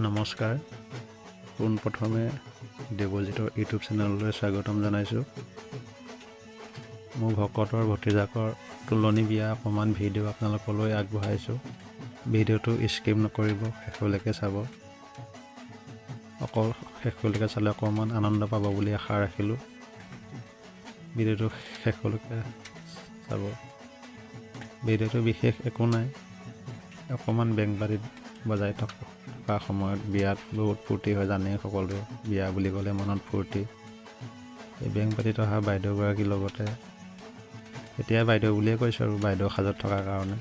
নমস্কাৰ পোনপ্ৰথমে দেৱজিতৰ ইউটিউব চেনেললৈ স্বাগতম জনাইছোঁ। মোৰ ভকতৰ ভতিজাকৰ তুলনি বিয়া অকণমান ভিডিঅ' আপোনালোকলৈ আগবঢ়াইছোঁ। ভিডিঅ'টো স্কিপ নকৰিব, শেষলৈকে চাব। অকল শেষলৈকে চালে অকণমান আনন্দ পাব বুলি আশা ৰাখিলোঁ। ভিডিঅ'টো শেষলৈকে চাব। ভিডিঅ'টো বিশেষ একো নাই, অকণমান বেংবাৰীত বজাই থকা সময়ত বিয়াত বহুত ফূৰ্তি হয়, জানেই সকলোৱে। বিয়া বুলি ক'লে মনত ফূৰ্তি। এই বেংবাৰীত অহা বাইদেউগৰাকীৰ লগতে, এতিয়া বাইদেউ বুলিয়ে কৈছোঁ আৰু বাইদেউ সাজত থকাৰ কাৰণে,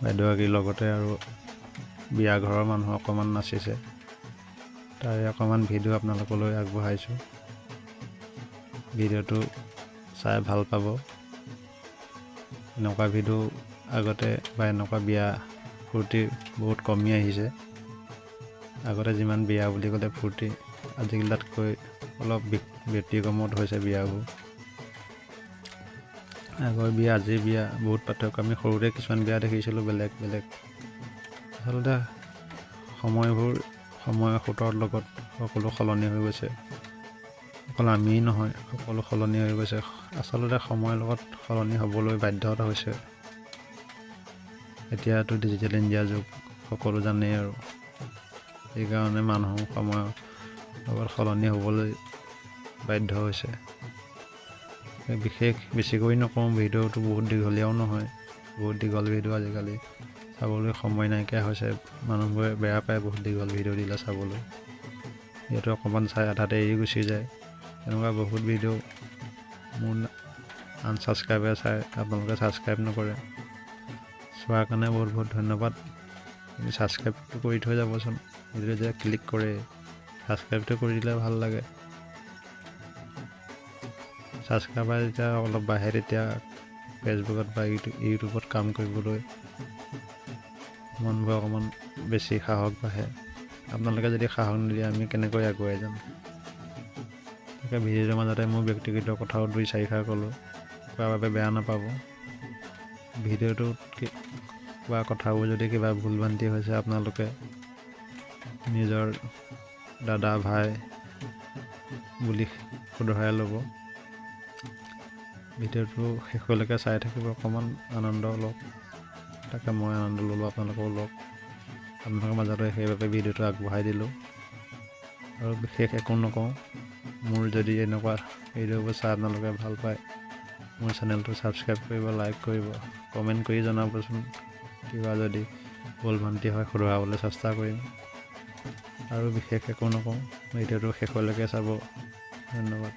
বাইদেউগৰাকীৰ লগতে আৰু বিয়া ঘৰৰ মানুহ অকণমান নাচিছে। তাৰে অকণমান ভিডিঅ' আপোনালোকলৈ আগবঢ়াইছোঁ। ভিডিঅ'টো চাই ভাল পাব। এনেকুৱা ভিডিঅ' আগতে বা এনেকুৱা বিয়া ফূৰ্তি বহুত কমি আহিছে। আগতে যিমান বিয়া বুলি ক'লে ফূৰ্তি, আজিকালি তাতকৈ অলপ ব্যতিক্ৰমত হৈছে বিয়াবোৰ। আগৰ বিয়া আজিৰ বিয়া বহুত পাৰ্থক্য। আমি সৰুতে কিছুমান বিয়া দেখিছিলোঁ বেলেগ বেলেগ। আচলতে সময়ৰ সোঁতৰ লগত সকলো সলনি হৈ গৈছে। অকল আমিয়েই নহয়, সকলো সলনি হৈ গৈছে। আচলতে সময়ৰ লগত সলনি হ'বলৈ বাধ্যতা হৈছে। এতিয়াতো ডিজিটেল ইণ্ডিয়া যুগ, সকলো জানেই আৰু। সেইকাৰণে মানুহ সময়ৰ লগত সলনি হ'বলৈ বাধ্য হৈছে। বেছিকৈ নকওঁ, ভিডিঅ'টো বহুত দীঘলীয়াও নহয়। বহুত দীঘল ভিডিঅ' আজিকালি চাবলৈ সময় নাইকিয়া হৈছে। মানুহবোৰে বেয়া পায় বহুত দীঘল ভিডিঅ' দিলে চাবলৈ। যিহেতু অকণমান চাই আধাতে এৰি গুচি যায়। এনেকুৱা বহুত ভিডিঅ' মোৰ আনছাবস্ক্ৰাইবে চাই, আপোনালোকে ছাবস্ক্ৰাইব নকৰে। চোৱাৰ কাৰণে বহুত বহুত ধন্যবাদ। আপুনি ছাবস্ক্ৰাইবটো কৰি থৈ যাবচোন। ভিডিঅ' যেতিয়া ক্লিক কৰে, ছাবস্ক্ৰাইবটো কৰি দিলে ভাল লাগে। ছাবস্ক্ৰাইবাৰ যেতিয়া অলপ বাঢ়ে, তেতিয়া ফেচবুকত বা ইউটিউবত কাম কৰিবলৈ মনবোৰ অকণমান বেছি সাহস বাঢ়ে। আপোনালোকে যদি সাহস নিদিয়ে, আমি কেনেকৈ আগুৱাই যাম। তাকে ভিডিঅ'টোৰ মাজতে মোৰ ব্যক্তিগত কথাও 2-4 ক'লোঁ, কোৱাৰ বাবে বেয়া নাপাব। ভিডিঅ'টোত কোৱা কথাবোৰ যদি কিবা ভুল ভ্ৰান্তি হৈছে, আপোনালোকে নিজৰ দাদা ভাই বুলি শুধৰাই ল'ব। ভিডিঅ'টো শেষলৈকে চাই থাকিব, অকণমান আনন্দ লওক। তাকে মই আনন্দ ল'লোঁ, আপোনালোকেও লওক। আপোনালোকৰ মাজতে সেইবাবে ভিডিঅ'টো আগবঢ়াই দিলোঁ। আৰু বিশেষ একো নকওঁ। মোৰ যদি এনেকুৱা ভিডিঅ'বোৰ চাই আপোনালোকে ভাল পায়, মোৰ চেনেলটো ছাবস্ক্ৰাইব কৰিব, লাইক কৰিব, কমেণ্ট কৰি জনাবচোন। কিবা যদি ভুল ভ্ৰান্তি হয় শুধৰাবলৈ চেষ্টা কৰিম। আৰু বিশেষ একো নকওঁ, ভিডিঅ'টো শেষলৈকে চাব। ধন্যবাদ।